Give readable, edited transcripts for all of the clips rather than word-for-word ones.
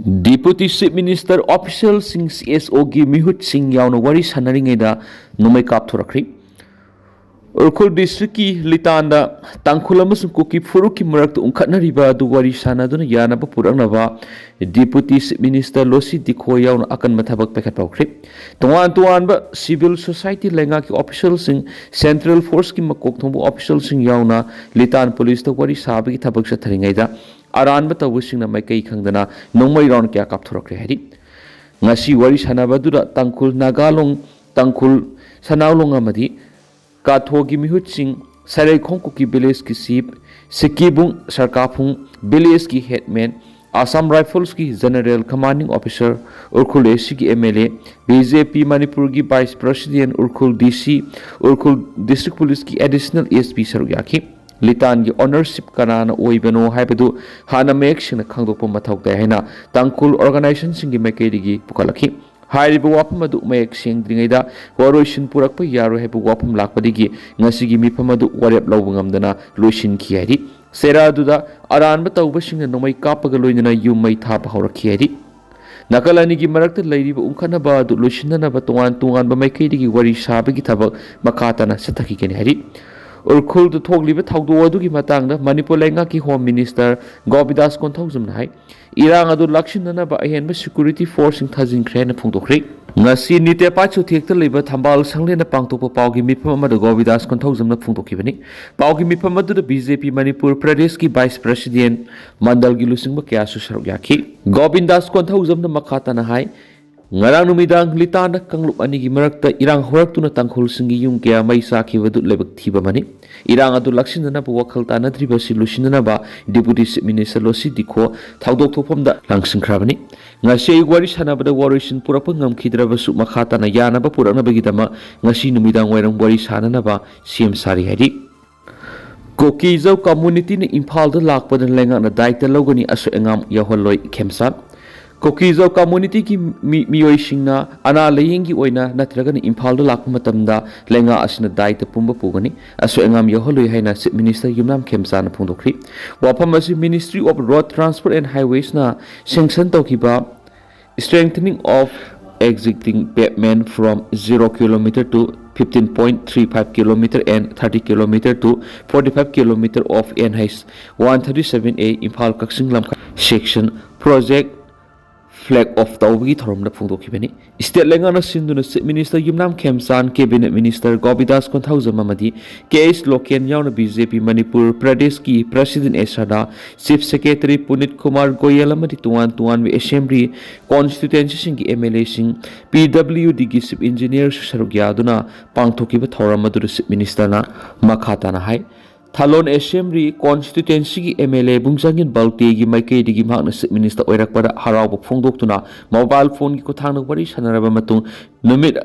Deputy Chief Minister Official Sing CSO gi mihut sing yauna wari sanaringeda numai kap thorakri Urkhul district ki Litan da tangkhul amasung Kuki furuk ki marak ungkhatnariba du wari sanaduna yanaba purangnaba Deputy Chief Minister Losi Dikho yauna akan mathabak pekhat paukri tuan ba civil society lenga ki official sing Central Force ki makok thongbu official sing yauna Litan police to wari sabi ki thabak sa tharingaida aran batawusing na may kay khangdana nongmay raun kya kapthorok re hari ngasi wari sanabadura tangkhul nagalong tangkhul sanawlong amadi kathogi mihut sing sarai khong Kuki village ki sip sikibung sarkapung village ki headman Assam Rifles ki general commanding officer Urkhul AC ki MLA BJP Manipur ki vice president Urkhul DC Urkhul district police ki additional ASP sarugyaki Litan ki ownership kanana oibano haibadu hana mek sina khangdokpa mathok da haina tangkul organization singi mekaidigi pukalaki hairiba wapam adu mek sengdringaida waroshin purakpa yaro haibu wapam lakpadigi ngasigi mifam adu warep lawbu ngamdana loishin khiyari sera aduda aranba tawba singna nomai kapaga loinana yumai thapa haurakhi hari nakalani gi marakta lairiba ungkhanaba adu loishinanaba tungan ba mekaidigi wari sabagi thabak makatana sathaki keni hari Urkhul to Togliba Taudu Matanga, Manipur Lenga ki Home Minister, Gobidas Kontausum Nai, Irang Adu Lakshinana by Hen Security Force in Tazin Kran Pungtokri. Nasi Nite Pacho take the labor Tambal Sanglina Pangtopo Paugi Mipama the Gobidas Kontausum na Pungtokivani, Paugi Mipama to the BJP Manipur Pradeski Vice President, Mandal Gilusing Makasu Sargaki, Gobindas Kontausum the Makatana High. Ngarang numidang Litan kanglup ani gi marakta irang horak tuna tangkhul singi yung kaya may saki wadut lebak thiba mani irang adu laksin na ba wakal tana triba solution na ba Deputy Chief Minister Losi Dikho thawdok thopom da langsing khrabani ngasi wari sana ba warishin purapang ngam khidra ba su makhata na yana ba purak na bagi dama ngasi numidang wairang wari sana na ba CM sari hari Kuki zau community ni Imphal da lakpa da lenga na daita logani aso engam yaholoi khemsa Kuki zau community ki miyoi singna ana layingi oina natraga ni Imphal da lakpa matamda lenga asina daita pumba pugani aso engam yaholoi haina Chief Minister Yumnam Khemsa na phungdokri wapam asi Ministry of Road Transport and Highways na sanction tawkiba strengthening of existing pavement from 0 km to 15.35 km and 30 km to 45 km of NH 137A Imphal Kaksing Lamka section project flag of Tawgi Thorom na Pungdokibani. State Lengana Sinduna Minister Yumnam Khemsan, Cabinet Minister Gobidas Konthausam Mamadi, KS Loken Yauna BJP Manipur Pradeski President Esada, Chief Secretary Punit Kumar Goyalamadi Tuan Assembly Constituency Singi MLA Sing PWD Chief Engineer Sarugyaduna Pangtokiba Thoramaduru Minister na Makhatana Hai. Thalon Assembly Constituency ki MLA Bungsangin Balte gi Maikei digi Magna Minister Oirakpada Harau Phongdoktuna mobile phone ki kothangna wari sanaraba matung numit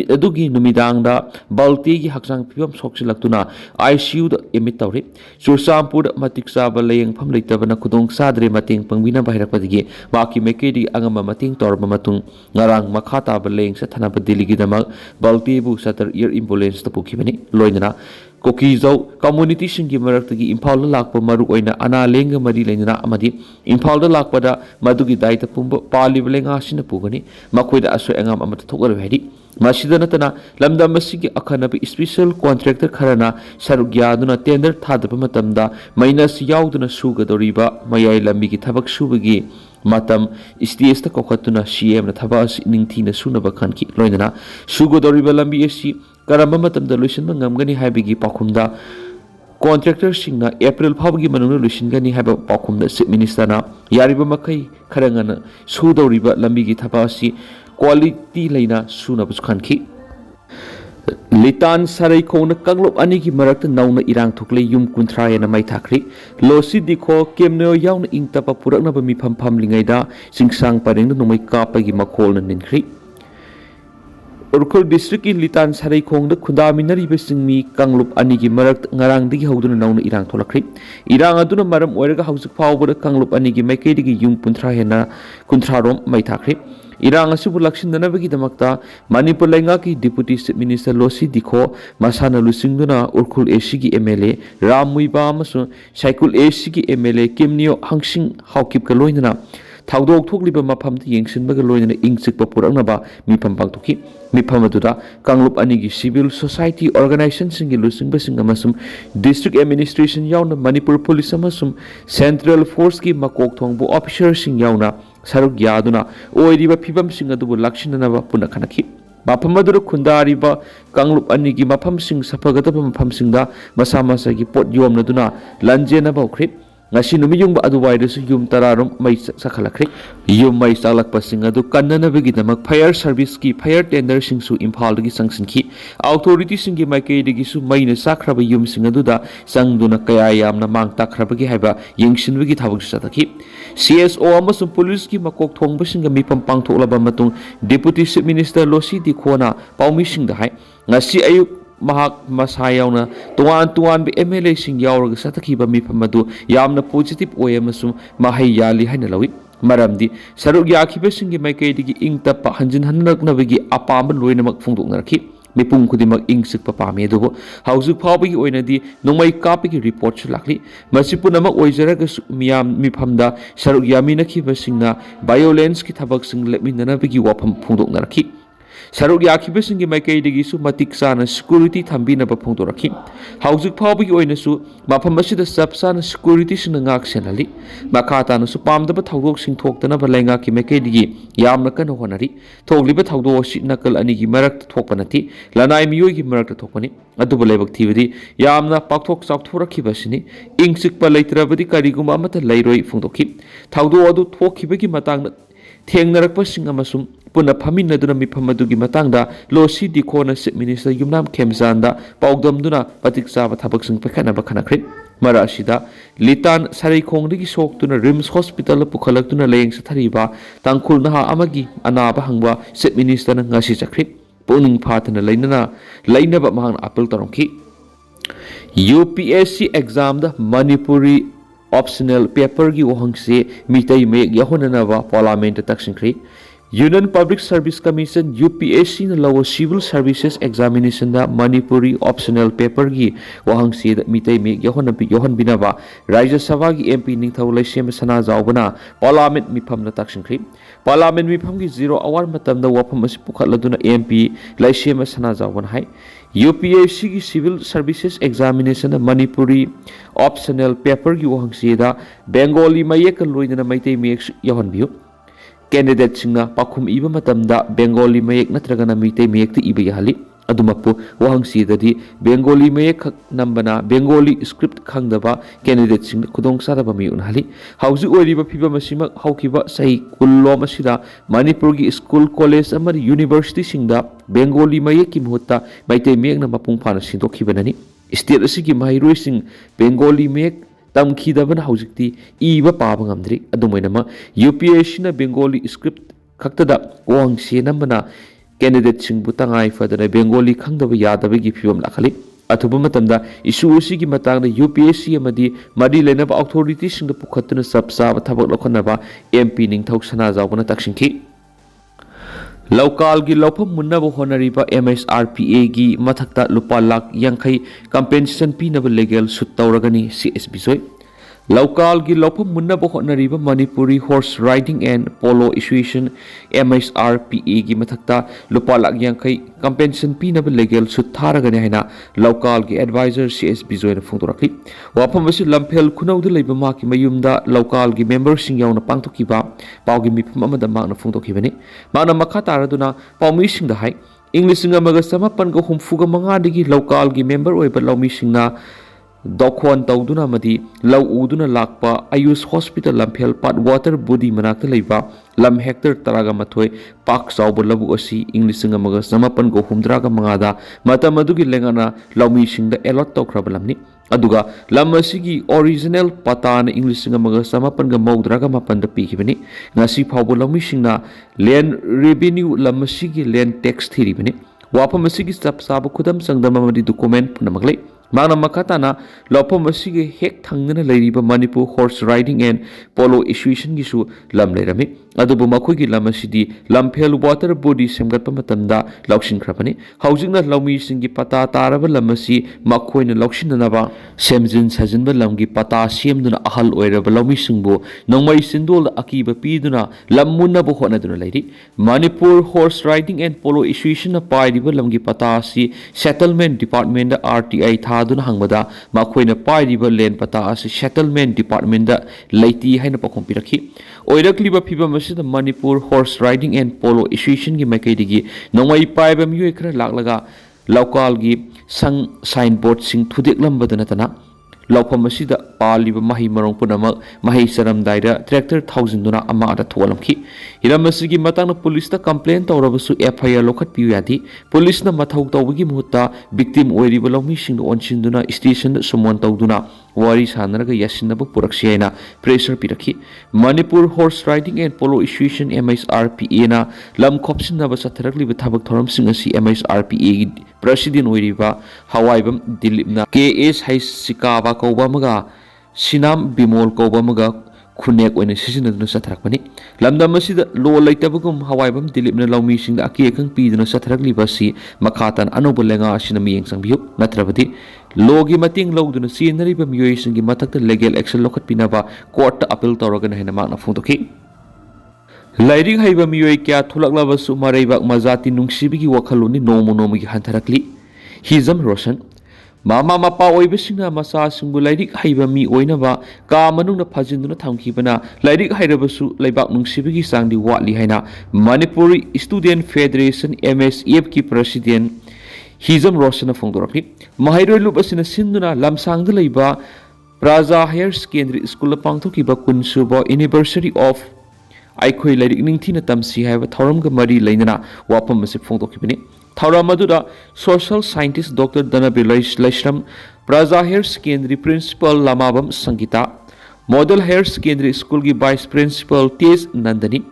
adugi numidangda Balte gi haksang phibam sokchilaktuna ICU da emit tawri Sursampur da matik saba layeng pham leitabana khudong sadre mating pangbina bahirakpadigi maki Maikei digi angama mating torba matung ngarang makhata ba layeng sa thanaba diligi damag Balte bu satar air ambulance ta pukhibani loinana Kuki zau community singi maraktagi Imphal da lakpa maru oina ana lenga mari leina amadi Imphal da lakpa da madugi daita pumba pali lenga sina pugani makoida aso engam amata thokar hedi masida natana lamdam masigi akhana bi special contractor kharana sarugyaduna tender thadaba matamda minus yauduna sugadoriba mayai lambi gi thabak subagi matam stage ta kokhatuna CM na thabas ningthina sunaba khanki loinana sugadoriba lambi asi karamba matamda luisinba ngamgani haibigi pakhumda contractor singna April phawgi manungna luisingani haiba pakhumda Chief Minister na yariba makai kharangana sudoriba lambigi thabasi quality leina sunaba khanki Litan sarai khona kanglop ani ki marakta nauna irang thukle yum kunthra yana mai thakri Losi Dikho kemno yauna ingtapa purakna ba mi pham lingaida singsang pareng nomai kapa gi makhol na ninkhri Urkhul district in Litan sarai khong da khunda minari besingmi kanglop ani gi marak ngarang digi hoduna nauna irang tholakri irang aduna maram oiraga haujik phawbura kanglop ani gi maikei digi yum kunthra hena kunthrarom mai thakri irang asibu laksindana bagi damakta Manipur lenga ki Deputy Chief Minister Losi Dikho masana lusingduna Urkhul AC ki MLA Ram Muiba amasu Saikul AC ki MLA Kimnio Hangsing Haukip ka loinana थाउदोक थोकलिबा मफम येंगसिनबगा लोइना इंगसिकपा पुरकनबा मिफम पांगथोकी मिफम अदुदा कांगलुप अनिगी सिविल सोसाइटी ऑर्गेनाइजेशन सिंगी लुसिंगबसिंग अमसुम डिस्ट्रिक्ट एडमिनिस्ट्रेशन याउना मणिपुर पुलिस अमसुम सेंट्रल फोर्स की मकोक थोंगबु ऑफिसर सिंग याउना सरुक यादुना ओइरिबा फिबम सिंग अदुबु लक्षिननबा पुना खनखी मफम अदुर खुंदारिबा कांगलुप अनिगी मफम सिंग सफगतबा मफम सिंगदा मसा मसागी pot योमनदुना लंजेनबा उख्रि ngasi numi yung aduwai desu yum tararum mai sakhalakri yum mai salakpa sing adu kannanabagi damak fire service ki fire tender sing su imphal gi sangsin ki authority sing gi mai ke digi su mai na sakraba yum sing adu da sangduna kaya yamna mang takraba gi haiba yengsin gi thabuk sataki CSO amasum police ki makok thongba sing ga mipam pangthoklaba matung deputy chief minister losi di khona paumi sing da hai ngasi ayuk mahak masayauna tuan bi MLA sing yaurag satakhiba mifam adu yamna positive oy amasum mahai yali haina lawi maramdi saruk yakhiba sing gi maikai digi ingta pa hanjin hanraknabagi apam loinamak phungdoknarki mipung khudimak ingsik pa pami adubo haujik phawbagi oinadi nongmai kapigi report chu lakli masipunamak oijaraga miyam mifamda saruk yamina khiba singna violence ki thabak sing lepminana bigi wafam phungdoknarki saruk yakhiba singi maikai digi su matik sana security thambi na bapong doraki haujik phawbi oina su mafam asida sapsana security sing ngak senali makata na su pamda ba thawdok sing thoktana ba lenga ki maikai digi yamna kan honari thogliba thawdo si nakal ani gi marak thokpanati lanai miyoi gi marak thokpani adu balebak thibidi yamna pakthok chakthoraki basini ingsik pa leitrabadi kariguma amata leiroi phungdoki thawdo adu thokhiba gi matang थेंगनरक सिंग अमसुम पुना फमिनदुना मिफम अदुगी मतंगदा lossy दिखोना chief minister Yumnam खेमजानदा पाउदमदुना पतिक चाबा थबक सिंग पखनबा खनखरि मरासिदा लितान सारिखोंदगी सोक्तुना RIMS hospital पुखलक्तुना Laing सथरिबा तांखुल नहा अमगी अनाबा हंगवा chief minister ngasi चखरि पुनिंग फाथना लेनबा महंग appeal तरोंखि UPSC exam दा Manipuri optional paper gi wahangse mitai me yahonanaba parliament takshinkri Union Public Service Commission UPSC na law civil services examination da Manipuri optional paper gi wahangse da mitai me yahon binaba Rajya Sabha gi MP ningthau laisem sana jawbana parliament mifam na takshinkri parliament mifam gi 0 hour matam da wafam asi pukhatladuna MP laisem sana jawbana hai UPSC की civil services examination Manipuri optional paper की वहंगसीदा Bengali mayek लोइदना Meitei मयेक यहनबियो candidate सिंगना पाखुम इबा मतमदा Bengali mayek नत्रगना Meitei मयेक ति इबा यहली अदुमपु वहंगसीददि Bengali mayek नंबना Bengali script खंगदबा candidate सिंग खुदोंग सादबा मी उनहली हाउजि ओरिबा फिबा मसिमक हाउखिबा सही कुल्लो मसिदा Manipur की school college अमर university सिंगदा Bengali mayek की मुहत्ता मैतै मयेक न मपुंग फाना सिंदोखिबननी state असि की माहिरोइ सिंग Bengali mayek tamkhidabana haujikti iba paba ngamdri adumainama UPSC na Bengali script khaktada wangse namana candidate sing butangai fadana Bengali khangdaba yadaba gi phibam lakhali athuba matamda issue si gi matangda UPSC amadi madi lenaba authority sing da pukhatuna sabsa thabak lokhanaba MP ningthau sana jawbana taksingki local gi lopam munna bo honariba MSRPA gi mathakta lupa lakh yankhai compensation pinaba legal sut tawragani CSB soi local gi lopam munna bo honariba Manipuri horse riding and polo association MSRPA gi mathakta lupa lakh yankhai compensation pinaba legal sut tharagani haina local gi advisor CSB soi na phungdorakli wapam asi lamphel khunauda leiba ma ki mayumda local gi members sing yauna pangthokiba pawgi mifam amada ma na phungdokhibani mana makha taraduna pawmi sing da hai English singa maga samapan go humfuga manga digi local gi member oiba lawmi singna dokhon tawduna madi law uduna lakpa Ayush hospital lamphel pat water body manakta leiba lam hector taraga mathoi pak saubo labu asi English singa maga samapan go humdraga manga da mata madugi lengana lawmi singda elot tawkraba lamni aduga lam asigi original patana English singa maga samapan ga maudraga mapan da pikibani ngasi phawbo lawmi singna land revenue lam asigi land tax thiri bani wapam asigi sab khudam sangdama madi document punamaglai Mana makatana lopom asige hek thangna leiriba Manipur horse riding and polo association gisu lam leirami adubu makhoi lam asidi lamphel water body semgatpa matamda lauksin khrapani haujikna laumi singi pata taraba lam asi makhoina lauksinanaba semjin sajinba lamgi pata semduna ahal oiraba laumi singbu nongmai sindol akiba piduna lammunna bo honaduna leiri Manipur horse riding and polo association na pairiba lamgi pata asi settlement department da RTI aduna hangmada makhoina pairiba len pata asi settlement department da leiti haina pakhom pirakhi oirakliba phibam asida Manipur horse riding and polo association gi makaidigi nongmai paiba miyoi khara laklaga local gi sang signboard sing thudeklambada natana laupam asida paliba mahi marong punamak mahi saramdaida tractor 1000 duna ama ada tholamki hiram asigi matangna police ta complain tawrabasu FIR lokhat piu yadi police na mathau tawbagi muhutta victim oiriba lawmi sing onchinduna station sumon tawduna wari sanaraga yasinaba puraksiaina pressure pirakhi Manipur horse riding and polo association MSRPA na lam khopsinaba satharakliba thabak thoram sing asi MSRPA gi president oiriba hawaibam dilipna KS Sikaba Kobamaga Sinam Bimol Kobamaga Kunek when a season of the Satrakmani Lamdamasida low latabugum Hawaibam Dilipna Laumishing the Akiakan Pid in a Satrakli Basi Makatan Anobolenga Shinami and Sambu Natravati Logi Mating Low to the scenery Bamuation Gimatak legal action locat pinaba court appeal Torogan Henamana Funtoki Lighting Haiba Mueka Tulaklava Sumareba Mazati Nungsibiki Wakaluni Nomonomi Hantarakli Hizam Roshan Mama mapa oibasingna masa singbu lairik haiba mi oinaba ka manungna phajinduna thamkhibana lairik hairabasu laibak nungsibigi sangdi watli haina Manipuri Student Federation MSF ki president Hizam Rosana Fongdorakli Mahairoi lup asina sinduna lamsangda laiba Praja Higher Secondary School pangthokiba kunsuba anniversary of Aikhoi lairik ningthina tamsi haiba thoramga mari lainana wapam masip fongdokibani Thauramadu social scientist Dr. Danabi Laishram, Praja Higher Secondary Principal Lamabam Sangita, Model Higher Secondary School ki Vice Principal Tej Nandani,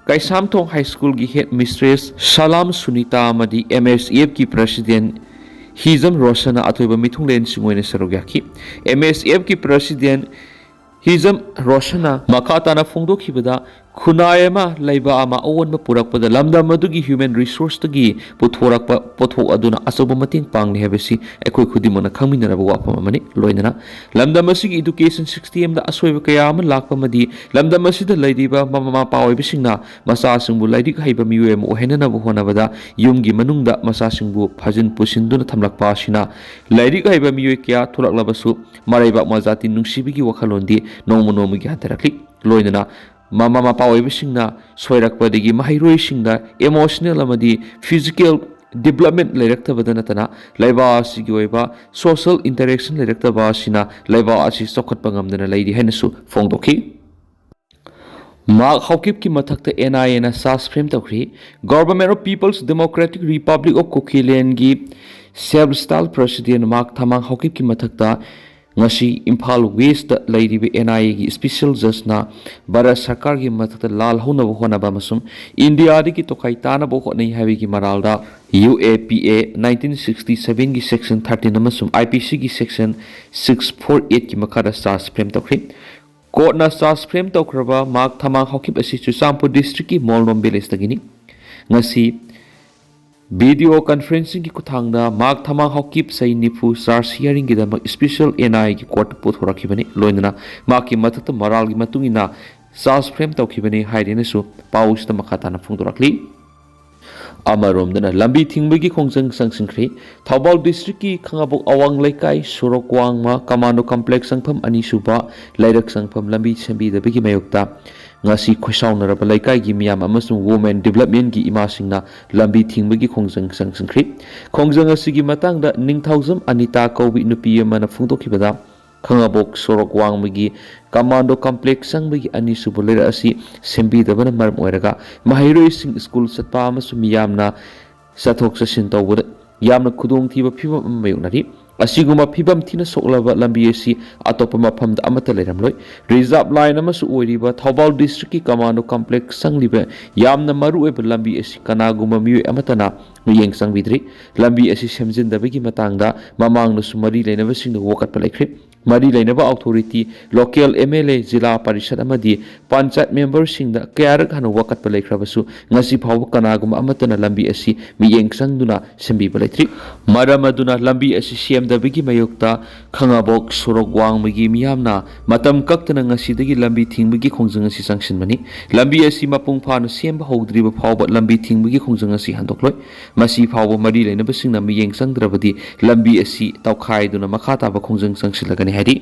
Kaisamthong High School ki Head Mistress Salam Sunita Amadi MSF ki President Hizam Rosana Atoiba Mithunglen Singoine Sarogyaki, MSF ki President Hizam Rosana Makatana Fongdokhibada Kunayama Laiba Ama Owen Purakpada Lamda Madugi Human Resource Tagi Putorakpa Poto Aduna Asobomating Pang Hebesi Ekoi Kudimona Kamina Wapamani Loinana Lamda Masig Education 60M the Asweva Kayama Lakpamadi Lamda Masida Ladiba Mama Power Bisingna Masasumbu Lady Haiba Muem or Henna Honavada Yungi Manunda Masasumbu Pazin Pusinduna Tamlak Pashina Lady Haiba Muekia Tulak Labasu Mareba Mazati Nunsibiki Wakalondi Nomonomi Hatarakli Loinana Mama Mapa Soirakpadigi Mahiroi Singda emotional amadi physical development Lerectabadanatana Laiba Sigioiba social interaction Lerectabasina Laiba Ashi Sokat Pangam Lady Hennesu Fongdoki Mark Haojik ki mathakta NIA na SAS frame tawkri Government of People's Democratic Republic of Kuki gi self-styled president Mark Thamang Haojik ki mathakta ngasi Imphal West lairibi NIA gi special judge na Bharat Sarkar gi mathakta lal hona bo hona ba masum India di ki tokai tana bo honai habi gi maralda UAPA 1967 gi section 13 amasum IPC gi section 648 ki makara SAS frame tawkri Court na SAS frame tawkraba Mark Thamang Haojik asi Chusampur district ki Molnom village tagini ngasi video conferencing ki kuthangda Mark Thamang Haojik sai nifu SARS hearing gi dama special NI ki court puthorakibani loinana Mark ki mathakta maral gi matungina SAS frame tawkibani hairene su paus ta makhatana phungdorakli Amaromdana lambi thingbagi khongjang sangsingkhri Thaubal district ki khangabok awang laikai Sorokwangma commando complex sangpham ani suba lairak sangpham lambi sembi da bigi mayokta ngasi khosaunaraba laikai gi miyam amasung women development gi imasingna lambi thingbagi khongjang sangsingkhri khongjang asigi matangda ningthaujam anita kobi nupi amana phungdokhibada khangabok Sorokwangmagi commando complex sangbagi ani subulera asi sembi dabana maram oiraga mahiroi sing school satpa amasum yamna sathok sasin tawbada yamna khudong thiba phibam mayunari ꯑꯁꯤꯒꯨꯝꯕ ꯐꯤꯕꯝ ꯊꯤꯅ ꯁꯣꯛꯂꯕ ꯂꯝꯕꯤ ꯑꯁꯤ ꯑꯇꯣꯞꯄ ꯃꯐꯝꯗ ꯑꯃꯠꯇ ꯂꯩꯔꯝꯂꯣꯏ꯫ Reserve line ꯑꯃꯁꯨ ꯑꯣꯏꯔꯤꯕ ꯊꯧꯕꯥꯜ ꯗꯤꯁꯇ꯭ꯔꯤꯛꯀꯤ ꯀꯃꯥꯟꯗꯣ ꯀꯝꯄ꯭ꯂꯦꯛꯁ ꯆꯪꯂꯤꯕ ꯌꯥꯝꯅ ꯃꯔꯨꯑꯣꯏꯕ ꯂꯝꯕꯤ ꯑꯁꯤ ꯀꯅꯥꯒꯨꯝꯕ ꯃꯤꯑꯣꯏ ꯑꯃꯠꯇꯅ ꯃꯤꯠꯌꯦꯡ ꯆꯪꯕꯤꯗ꯭ꯔꯤ꯫ ꯂꯝꯕꯤ ꯑꯁꯤ ꯁꯦꯝꯖꯤꯟꯗꯕꯒꯤ ꯃꯇꯥꯡꯗ ꯃꯃꯥꯡꯗꯁꯨ ꯃꯔꯤ ꯂꯩꯅꯕꯁꯤꯡꯗ ꯋꯥꯀꯠꯄ ꯂꯩꯈ꯭ꯔꯦ꯫ ꯃꯔꯤ ꯂꯩꯅꯕ authority, local MLA, zila parishad ꯑꯃꯗꯤ ꯄꯟꯆꯥꯌꯠ ꯃꯦꯝꯕꯔꯁꯤꯡꯗ ꯀꯌꯥꯔꯛ ꯍꯟꯅ ꯋꯥꯀꯠꯄ ꯂꯩꯈ꯭ꯔꯕꯁꯨ ꯉꯁꯤ ꯐꯥꯎꯕ ꯀꯅꯥꯒꯨꯝꯕ ꯑꯃꯠꯇꯅ ꯂꯝꯕꯤ ꯑꯁꯤ ꯃꯤꯠꯌꯦꯡ ꯆꯪꯗꯨꯅ ꯁꯦꯝꯕꯤꯕ ꯂꯩꯇ꯭ꯔꯤ꯫ ꯃꯔꯝ ꯑꯗꯨꯅ ꯂꯝꯕꯤ ꯑꯁꯤ ꯁꯦꯝꯗꯕꯒꯤ ꯃꯥꯌꯣꯛꯇ ꯈꯥꯡꯉꯕꯣꯛ ꯁꯣꯔꯣꯛ ꯋꯥꯡꯃꯒꯤ ꯃꯤꯌꯥꯝꯅ ꯃꯇꯝ ꯀꯛꯇꯅ ꯉꯁꯤꯗꯒꯤ ꯂꯝꯕꯤ ꯊꯤꯡꯕꯒꯤ ꯈꯣꯡꯖꯪ ꯑꯁꯤ ꯆꯪꯁꯤꯟꯕꯅꯤ꯫ ꯂꯝꯕꯤ ꯑꯁꯤ ꯃꯄꯨꯡ ꯐꯥꯅ ꯁꯦꯝꯕ ꯍꯧꯗ꯭ꯔꯤꯕ ꯐꯥꯎꯕ ꯂꯝꯕꯤ ꯊꯤꯡꯕꯒꯤ ꯈꯣꯡꯖꯪ ꯑꯁꯤ ꯍꯟꯗꯣꯛꯂꯣꯏ꯫ ꯃꯁꯤ ꯐꯥꯎꯕ ꯃꯔꯤ ꯂꯩꯅꯕꯁꯤꯡꯅ ꯃꯤꯠꯌꯦꯡ ꯆꯪꯗ꯭ꯔꯕꯗꯤ ꯂꯝꯕꯤ ꯑꯁꯤ ꯇꯧꯈꯥꯏꯗꯨꯅ ꯃꯈꯥ ꯇꯥꯕ ꯈꯣꯡꯖꯪ ꯆꯪꯁꯤꯜꯂꯒꯅꯤ ꯍꯥꯏꯔꯤ꯫